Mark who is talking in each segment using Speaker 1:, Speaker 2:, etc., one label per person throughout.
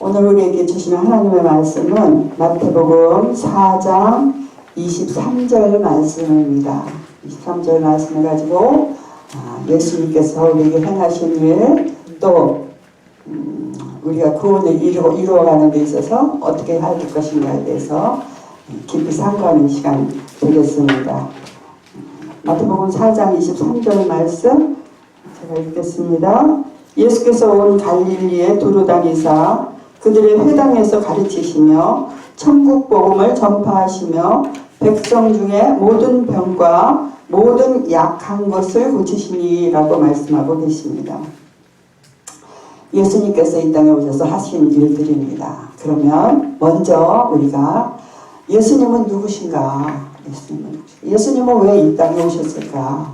Speaker 1: 오늘 우리에게 주시는 하나님의 말씀은 마태복음 4장 23절 말씀입니다. 23절 말씀을 가지고 예수님께서 우리에게 행하신 일, 또 우리가 구원을 이루어가는 데 있어서 어떻게 할 것인가에 대해서 깊이 상고하는 시간 되겠습니다. 마태복음 4장 23절 말씀 제가 읽겠습니다. 예수께서 온 갈릴리에 두루 다니사 그들의 회당에서 가르치시며 천국 복음을 전파하시며 백성 중에 모든 병과 모든 약한 것을 고치시니라고 말씀하고 계십니다. 예수님께서 이 땅에 오셔서 하신 일들입니다. 그러면 먼저 우리가 예수님은 누구신가? 예수님은 왜 이 땅에 오셨을까?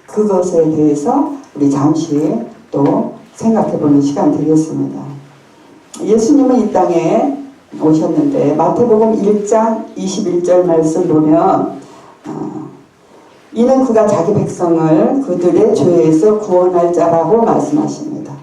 Speaker 1: 그것에 대해서 우리 잠시 또 생각해보는 시간 되겠습니다. 예수님은 이 땅에 오셨는데 마태복음 1장 21절 말씀 보면 이는 그가 자기 백성을 그들의 죄에서 구원할 자라고 말씀하십니다.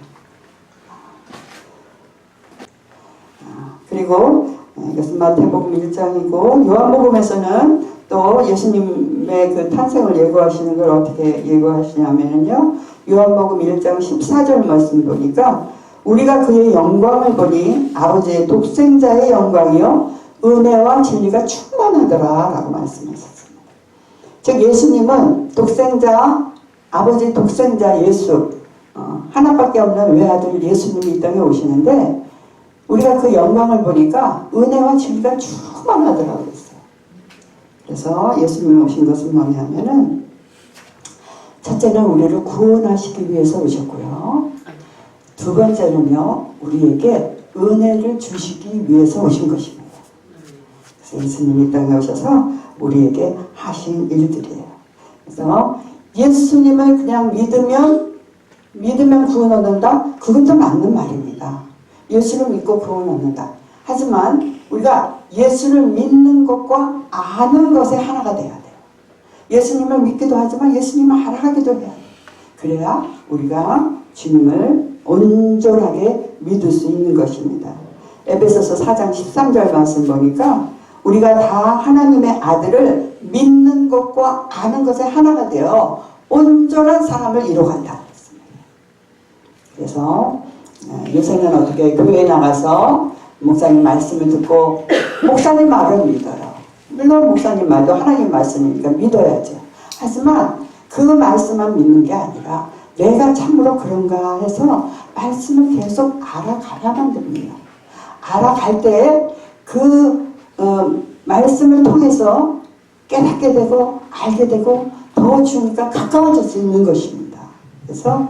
Speaker 1: 그리고 이것은 마태복음 1장이고 요한복음에서는 또 예수님의 그 탄생을 예고하시는 걸 어떻게 예고하시냐면요. 요한복음 1장 14절 말씀 보니까 우리가 그의 영광을 보니 아버지의 독생자의 영광이요 은혜와 진리가 충만하더라 라고 말씀하셨습니다. 즉 예수님은 독생자, 아버지 독생자 예수 하나밖에 없는 외아들 예수님이 이 땅에 오시는데 우리가 그 영광을 보니까 은혜와 진리가 충만하더라고 했어요. 그래서 예수님이 오신 것은 뭐냐면은 첫째는 우리를 구원하시기 위해서 오셨고요. 두 번째는요, 우리에게 은혜를 주시기 위해서 오신 것입니다. 그래서 예수님이 이 땅에 오셔서 우리에게 하신 일들이에요. 그래서 예수님을 그냥 믿으면 구원 얻는다? 그것도 맞는 말입니다. 예수를 믿고 구원 얻는다. 하지만 우리가 예수를 믿는 것과 아는 것에 하나가 돼야 돼요. 예수님을 믿기도 하지만 예수님을 알아가기도 해야 돼요. 그래야 우리가 주님을 온전하게 믿을 수 있는 것입니다. 에베소서 4장 13절 말씀 보니까 우리가 다 하나님의 아들을 믿는 것과 아는 것에 하나가 되어 온전한 사람을 이루어간다. 그래서 요새는 어떻게 교회에 나가서 목사님 말씀을 듣고 목사님 말을 믿어요. 물론 목사님 말도 하나님 말씀이니까 믿어야죠. 하지만 그 말씀만 믿는 게 아니라 내가 참으로 그런가 해서 말씀을 계속 알아가야만 됩니다. 알아갈 때 그 말씀을 통해서 깨닫게 되고 알게 되고 더 주니까 가까워질 수 있는 것입니다. 그래서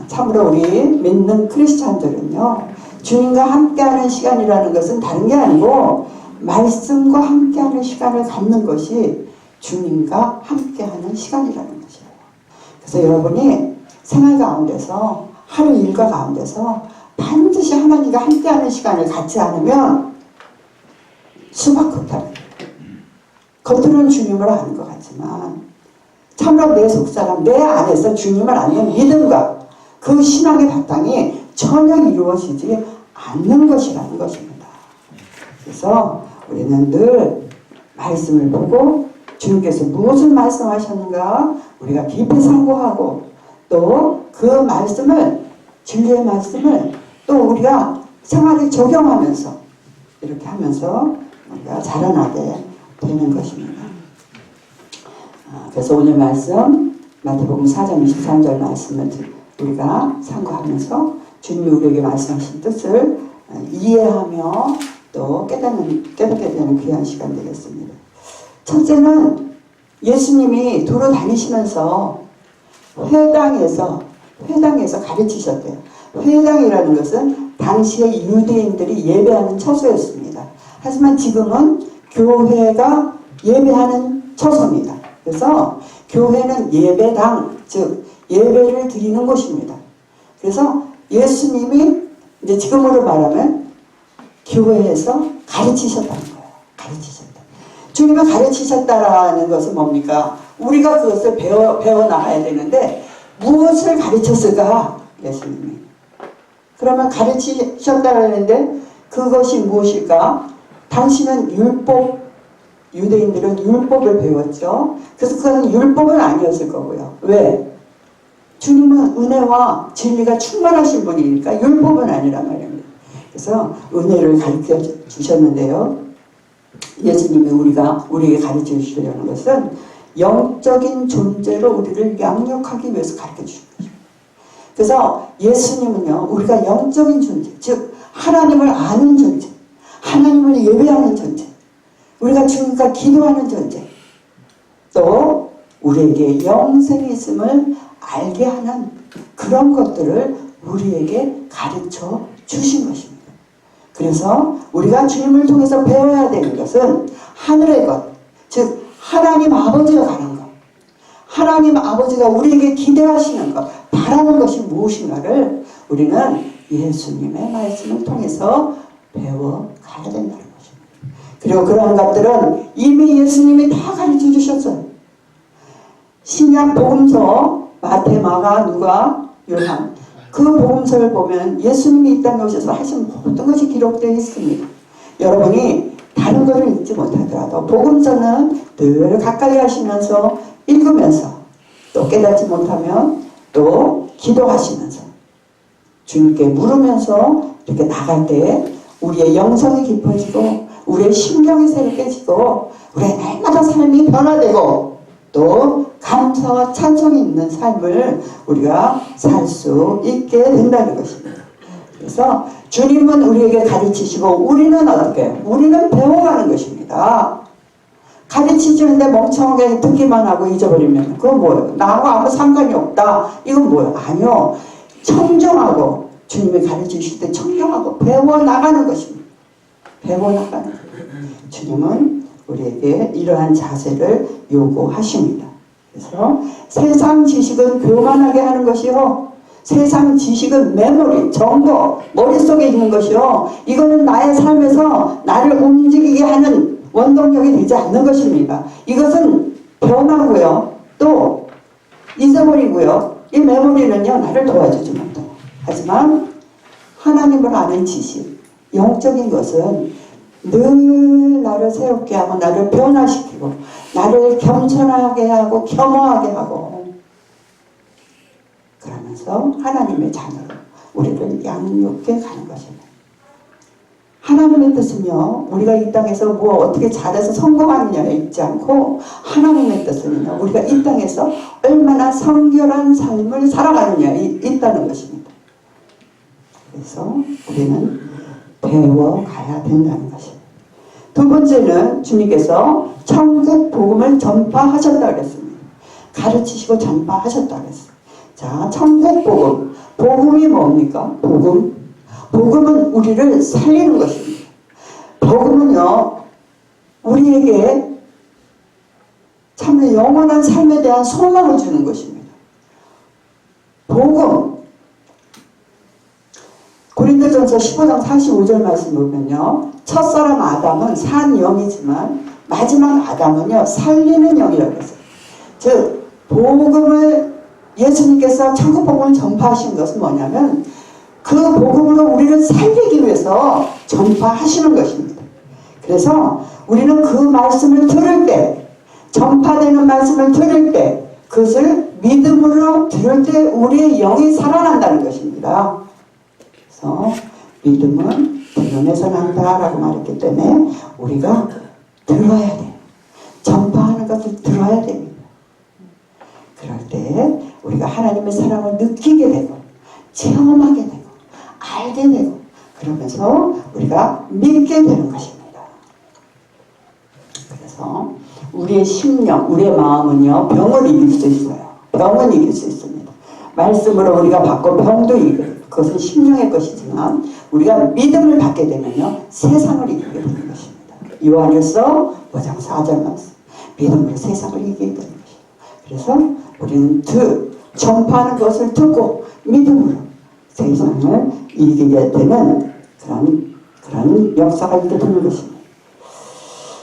Speaker 1: 참으로 우리 믿는 크리스찬들은요, 주님과 함께하는 시간이라는 것은 다른 게 아니고 말씀과 함께하는 시간을 갖는 것이 주님과 함께하는 시간이라는 것이에요. 그래서 여러분이 생활 가운데서 하루 일과 가운데서 반드시 하나님과 함께하는 시간을 갖지 않으면 수박 없다. 겉으로는 주님을 아는 것 같지만 참으로 내 속사람, 내 안에서 주님을 아는 믿음과 그 신앙의 바탕이 전혀 이루어지지 않는 것이라는 것입니다. 그래서 우리는 늘 말씀을 보고 주님께서 무엇을 말씀하셨는가 우리가 깊이 상고하고 또 그 말씀을 진리의 말씀을 또 우리가 생활에 적용하면서 이렇게 하면서 우리가 자라나게 되는 것입니다. 그래서 오늘 말씀 마태복음 4장 23절 말씀을 우리가 상고하면서 주님이 우리에게 말씀하신 뜻을 이해하며 또 깨닫게 되는 귀한 시간 되겠습니다. 첫째는 예수님이 도로 다니시면서 회당에서 가르치셨대요. 회당이라는 것은 당시에 유대인들이 예배하는 처소였습니다. 하지만 지금은 교회가 예배하는 처소입니다. 그래서 교회는 예배당, 즉 예배를 드리는 곳입니다. 그래서 예수님이 이제 지금으로 말하면 교회에서 가르치셨다는 거예요. 가르치셨다. 주님을 가르치셨다라는 것은 뭡니까? 우리가 그것을 배워 나가야 되는데 무엇을 가르쳤을까? 예수님이 그러면 가르치셨다는데 그것이 무엇일까? 당신은 율법, 유대인들은 율법을 배웠죠. 그래서 그건 율법은 아니었을 거고요. 왜? 주님은 은혜와 진리가 충만하신 분이니까 율법은 아니란 말입니다. 그래서 은혜를 가르쳐 주셨는데요. 예수님이 우리에게 가르쳐 주시려는 것은 영적인 존재로 우리를 양육하기 위해서 가르쳐 주신 것입니다. 그래서 예수님은요, 우리가 영적인 존재, 즉 하나님을 아는 존재, 하나님을 예배하는 존재, 우리가 주님과 기도하는 존재, 또 우리에게 영생이 있음을 알게 하는 그런 것들을 우리에게 가르쳐 주신 것입니다. 그래서 우리가 주님을 통해서 배워야 되는 것은 하늘의 것, 즉 하나님 아버지가 가는 것, 하나님 아버지가 우리에게 기대하시는 것, 바라는 것이 무엇인가를 우리는 예수님의 말씀을 통해서 배워가야 된다는 것입니다. 그리고 그러한 것들은 이미 예수님이 다 가르쳐 주셨어요. 신약 복음서 마태, 마가, 누가, 요한 그 복음서를 보면 예수님이 이 땅에 오셔서 하신 모든 것이 기록되어 있습니다. 여러분이 다른 것을 읽지 못하더라도 복음서는 늘 가까이 하시면서 읽으면서 또 깨닫지 못하면 또 기도하시면서 주님께 물으면서 이렇게 나갈 때 우리의 영성이 깊어지고 우리의 심령이 새롭게지고 우리의 날마다 삶이 변화되고 또 감사와 찬송이 있는 삶을 우리가 살 수 있게 된다는 것입니다. 그래서 주님은 우리에게 가르치시고 우리는 어떻게 해요? 우리는 배워가는 것입니다. 가르치시는데 멍청하게 듣기만 하고 잊어버리면 그건 뭐예요? 나하고 아무 상관이 없다. 이건 뭐예요? 아니요. 청정하고 주님이 가르치실 때 청정하고 배워나가는 것입니다. 배워나가는 거예요. 주님은 우리에게 이러한 자세를 요구하십니다. 그래서 세상 지식은 교만하게 하는 것이요, 세상 지식은 메모리, 정보, 머릿속에 있는 것이요, 이거는 나의 삶에서 나를 움직이게 하는 원동력이 되지 않는 것입니다. 이것은 변하고요, 또 잊어버리고요, 이 메모리는요 나를 도와주지 못해요. 하지만 하나님을 아는 지식, 영적인 것은 늘 나를 새롭게 하고 나를 변화시키고 나를 겸손하게 하고 겸허하게 하고 그러면서 하나님의 자녀로 우리를 양육해 가는 것입니다. 하나님의 뜻은요, 우리가 이 땅에서 뭐 어떻게 잘해서 성공하느냐에 있지 않고 하나님의 뜻은요, 우리가 이 땅에서 얼마나 성결한 삶을 살아가느냐에 있다는 것입니다. 그래서 우리는 배워가야 된다는 것입니다. 두 번째는 주님께서 천국 복음을 전파하셨다고 그랬습니다. 가르치시고 전파하셨다고 그랬어요. 자, 천국 복음. 복음이 뭡니까? 복음. 복음은 우리를 살리는 것입니다. 복음은요, 우리에게 참 영원한 삶에 대한 소망을 주는 것입니다. 복음. 고린도전서 15장 45절 말씀 보면요, 첫사람 아담은 산 영이지만 마지막 아담은요 살리는 영이라고 했어요. 즉 복음을 예수님께서 천국 복음을 전파하신 것은 뭐냐면 그 복음으로 우리를 살리기 위해서 전파하시는 것입니다. 그래서 우리는 그 말씀을 들을 때, 전파되는 말씀을 들을 때, 그것을 믿음으로 들을 때 우리의 영이 살아난다는 것입니다. 그래서 믿음은 들음에서 난다라고 말했기 때문에 우리가 들어야 돼요. 전파하는 것을 들어야 됩니다. 그럴 때 우리가 하나님의 사랑을 느끼게 되고 체험하게 되고 알게 되고 그러면서 우리가 믿게 되는 것입니다. 그래서 우리의 심령, 우리의 마음은요 병을 이길 수 있어요. 병은 이길 수 있습니다. 말씀으로 우리가 받고 병도 이겨요. 그것은 심령의 것이지만 우리가 믿음을 받게 되면요 세상을 이기게 되는 것입니다. 요한일서 5장 4절 말씀, 믿음으로 세상을 이기게 되는 것입니다. 그래서 우리는 전파하는 것을 듣고 믿음으로 세상을 이기게 되는 그런 역사가 있게 되는 것입니다.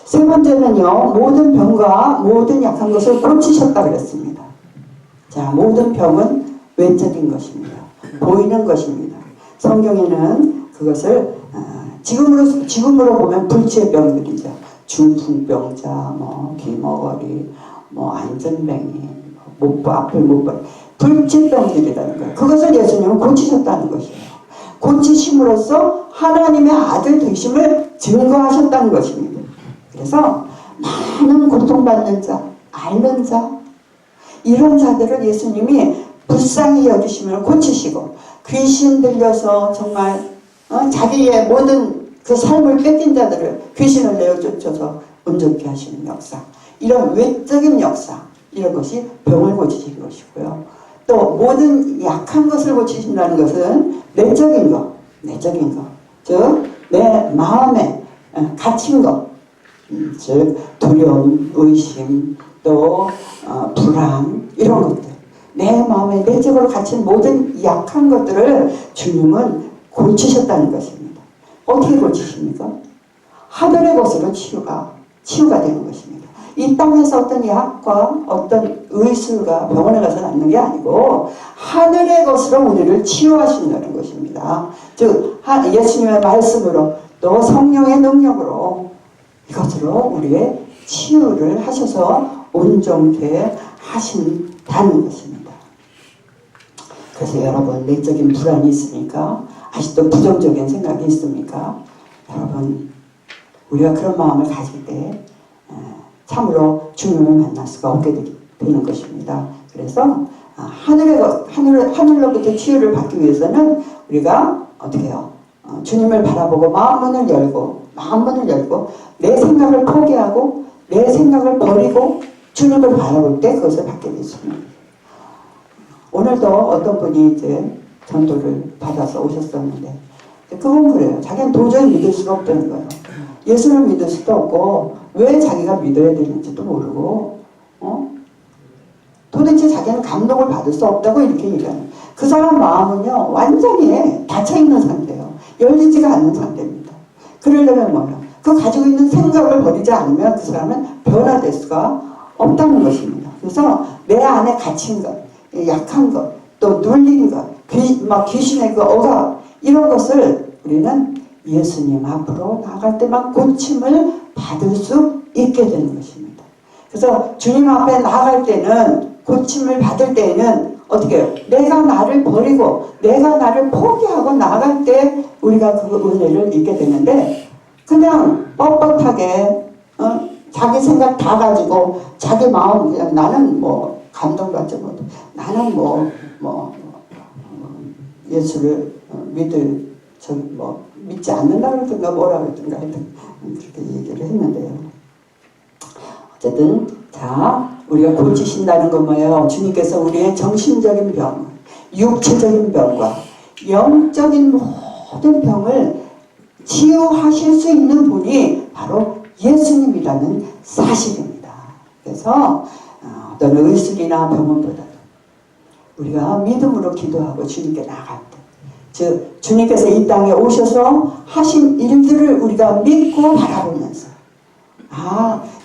Speaker 1: 세 번째는요, 모든 병과 모든 약한 것을 고치셨다 그랬습니다. 자, 모든 병은 외적인 것입니다. 보이는 것입니다. 성경에는 그것을 지금으로 보면 불치의 병들이죠. 중풍병자, 뭐 귀머거리, 뭐 안전뱅이, 앞을 못 봐. 불치병들이라는 거예요. 그것을 예수님은 고치셨다는 것이에요. 고치심으로써 하나님의 아들 되심을 증거하셨다는 것입니다. 그래서 많은 고통받는 자, 앓는 자, 이런 자들을 예수님이 불쌍히 여기시면 고치시고, 귀신 들려서 정말 자기의 모든 그 삶을 뺏긴 자들을 귀신을 내어쫓아서 운 좋게 하시는 역사, 이런 외적인 역사, 이런 것이 병을 고치시는 것이고요. 또 모든 약한 것을 고치신다는 것은 내적인 것, 즉 내 마음에 갇힌 것, 즉 두려움, 의심, 또 불안, 이런 것들, 내 마음에 내적으로 갇힌 모든 약한 것들을 주님은 고치셨다는 것입니다. 어떻게 고치십니까? 하늘의 것으로 치유가 되는 것입니다. 이 땅에서 어떤 약과 어떤 의술과 병원에 가서 낫는 게 아니고 하늘의 것으로 우리를 치유하신다는 것입니다. 즉 예수님의 말씀으로 또 성령의 능력으로 이것으로 우리의 치유를 하셔서 온전케 하신다는 것입니다. 그래서 여러분, 내적인 불안이 있습니까? 아직도 부정적인 생각이 있습니까? 여러분, 우리가 그런 마음을 가질 때 참으로 주님을 만날 수가 없게 되는 것입니다. 그래서 하늘로부터 치유를 받기 위해서는 우리가 어떻게 해요? 주님을 바라보고 마음문을 열고 내 생각을 포기하고 내 생각을 버리고 주님을 바라볼 때 그것을 받게 되십니다. 오늘도 어떤 분이 이제 전도를 받아서 오셨었는데, 그건 그래요. 자기는 도저히 믿을 수가 없다는 거예요. 예수를 믿을 수도 없고 왜 자기가 믿어야 되는지도 모르고 도대체 자기는 감동을 받을 수 없다고 이렇게 얘기하는, 그 사람 마음은요 완전히 닫혀있는 상태예요. 열리지가 않는 상태입니다. 그러려면 뭐예요? 그 가지고 있는 생각을 버리지 않으면 그 사람은 변화될 수가 없다는 것입니다. 그래서 내 안에 갇힌 것, 약한 것, 또 눌린 것, 귀신의 그 억압, 이런 것을 우리는 예수님 앞으로 나갈 때만 고침을 받을 수 있게 되는 것입니다. 그래서 주님 앞에 나갈 때는, 고침을 받을 때에는 어떻게 해요? 내가 나를 버리고 내가 나를 포기하고 나갈 때 우리가 그 은혜를 잊게 되는데, 그냥 뻣뻣하게 자기 생각 다 가지고 자기 마음 그냥 나는 뭐 감동받지 못해, 나는 예수를 믿지 않는다 그러든가 뭐라 그러든가 하여튼 그렇게 얘기를 했는데요. 어쨌든 우리가 고치신다는 건 뭐예요? 주님께서 우리의 정신적인 병, 육체적인 병과 영적인 모든 병을 치유하실 수 있는 분이 바로 예수님이라는 사실입니다. 그래서 어떤 의술이나 병원보다도 우리가 믿음으로 기도하고 주님께 나갈 때, 즉 주님께서 이 땅에 오셔서 하신 일들을 우리가 믿고 바라보면서,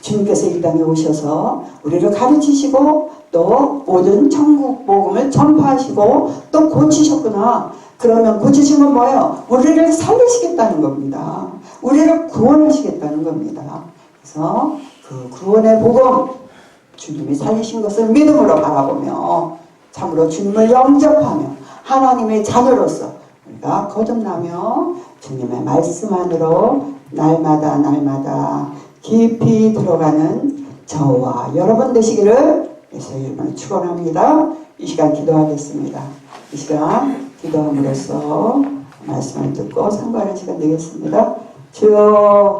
Speaker 1: 주님께서 이 땅에 오셔서 우리를 가르치시고 또 모든 천국 복음을 전파하시고 또 고치셨구나. 그러면 고치신 건 뭐예요? 우리를 살리시겠다는 겁니다. 우리를 구원하시겠다는 겁니다. 그래서 그 구원의 복음, 주님이 살리신 것을 믿음으로 바라보며 참으로 주님을 영접하며 하나님의 자녀로서 우리가 거듭나며 주님의 말씀 안으로 날마다 깊이 들어가는 저와 여러분 되시기를 예수의 이름으로 축원합니다. 이 시간 기도하겠습니다. 이 시간 기도함으로써 말씀을 듣고 상고하는 시간 되겠습니다. 주여